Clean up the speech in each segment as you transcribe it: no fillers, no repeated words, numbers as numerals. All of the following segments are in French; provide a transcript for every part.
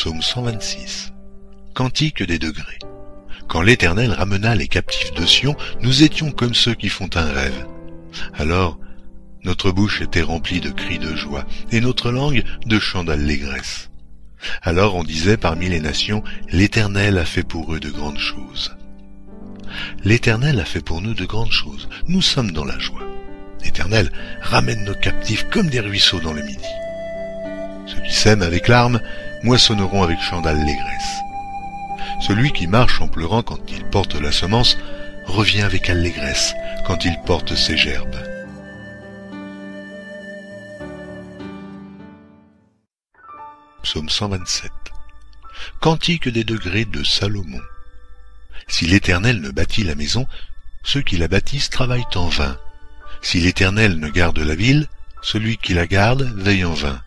Psaume 126. Cantique des degrés. Quand l'Éternel ramena les captifs de Sion, nous étions comme ceux qui font un rêve. Alors, notre bouche était remplie de cris de joie, et notre langue de chants d'allégresse. Alors on disait parmi les nations, l'Éternel a fait pour eux de grandes choses. L'Éternel a fait pour nous de grandes choses, nous sommes dans la joie. L'Éternel ramène nos captifs comme des ruisseaux dans le midi. Ceux qui sèment avec larmes moissonneront avec chants d'allégresse. Celui qui marche en pleurant quand il porte la semence revient avec allégresse quand il porte ses gerbes. Psaume 127. Cantique des degrés de Salomon. Si l'Éternel ne bâtit la maison, ceux qui la bâtissent travaillent en vain. Si l'Éternel ne garde la ville, celui qui la garde veille en vain.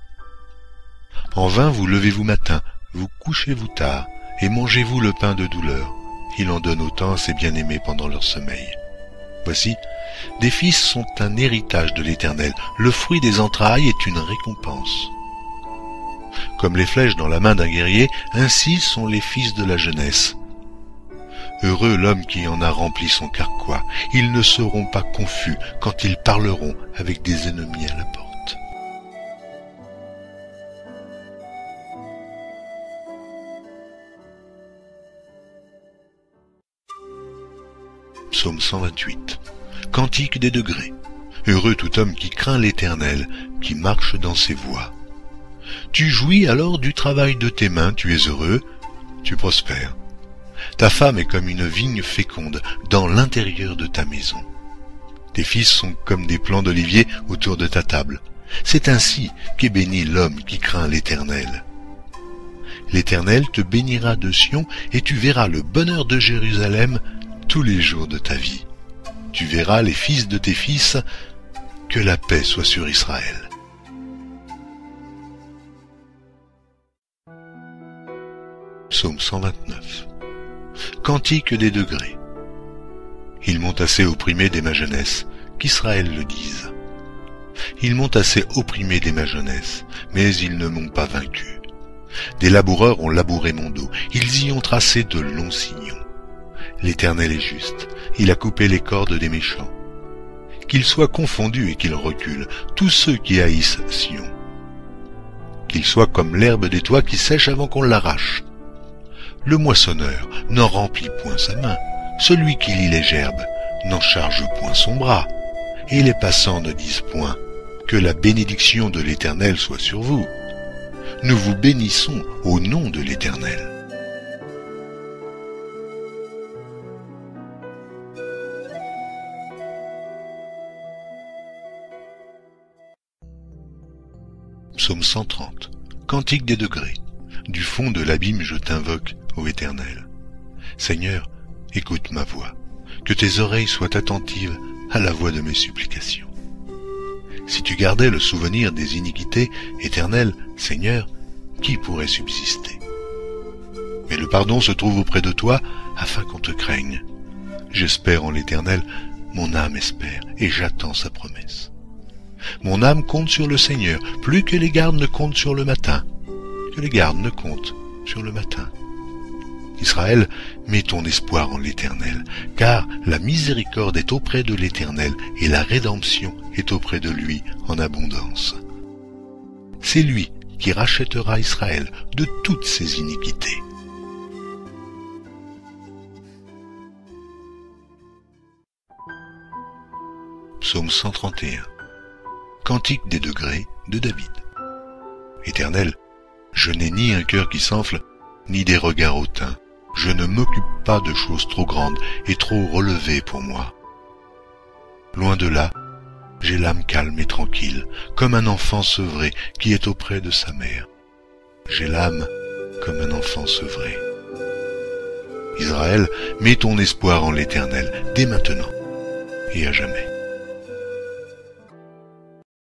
En vain vous levez-vous matin, vous couchez-vous tard, et mangez-vous le pain de douleur. Il en donne autant à ses bien-aimés pendant leur sommeil. Voici, des fils sont un héritage de l'Éternel, le fruit des entrailles est une récompense. Comme les flèches dans la main d'un guerrier, ainsi sont les fils de la jeunesse. Heureux l'homme qui en a rempli son carquois, ils ne seront pas confus quand ils parleront avec des ennemis à la porte. Psaume 128. Cantique des degrés. Heureux tout homme qui craint l'Éternel, qui marche dans ses voies. Tu jouis alors du travail de tes mains, tu es heureux, tu prospères. Ta femme est comme une vigne féconde dans l'intérieur de ta maison. Tes fils sont comme des plants d'olivier autour de ta table. C'est ainsi qu'est béni l'homme qui craint l'Éternel. L'Éternel te bénira de Sion et tu verras le bonheur de Jérusalem tous les jours de ta vie. Tu verras les fils de tes fils, que la paix soit sur Israël. Psaume 129. Cantique des degrés. Ils m'ont assez opprimé dès ma jeunesse, qu'Israël le dise. Ils m'ont assez opprimé dès ma jeunesse, mais ils ne m'ont pas vaincu. Des laboureurs ont labouré mon dos, ils y ont tracé de longs sillons. L'Éternel est juste, il a coupé les cordes des méchants. Qu'ils soient confondus et qu'ils reculent, tous ceux qui haïssent Sion. Qu'ils soient comme l'herbe des toits qui sèche avant qu'on l'arrache. Le moissonneur n'en remplit point sa main, celui qui lit les gerbes n'en charge point son bras, et les passants ne disent point que la bénédiction de l'Éternel soit sur vous. Nous vous bénissons au nom de l'Éternel. Psaume 130. Cantique des degrés. Du fond de l'abîme je t'invoque, ô Éternel. Seigneur, écoute ma voix, que tes oreilles soient attentives à la voix de mes supplications. Si tu gardais le souvenir des iniquités, Éternel, Seigneur, qui pourrait subsister? Mais le pardon se trouve auprès de toi, afin qu'on te craigne. J'espère en l'Éternel, mon âme espère, et j'attends sa promesse. Mon âme compte sur le Seigneur, plus que les gardes ne comptent sur le matin, que les gardes ne comptent sur le matin. Israël, mets ton espoir en l'Éternel, car la miséricorde est auprès de l'Éternel et la rédemption est auprès de lui en abondance. C'est lui qui rachètera Israël de toutes ses iniquités. Psaume 131. Cantique des degrés de David. Éternel, je n'ai ni un cœur qui s'enfle, ni des regards hautains. Je ne m'occupe pas de choses trop grandes et trop relevées pour moi. Loin de là, j'ai l'âme calme et tranquille, comme un enfant sevré qui est auprès de sa mère. J'ai l'âme comme un enfant sevré. Israël, mets ton espoir en l'Éternel, dès maintenant et à jamais.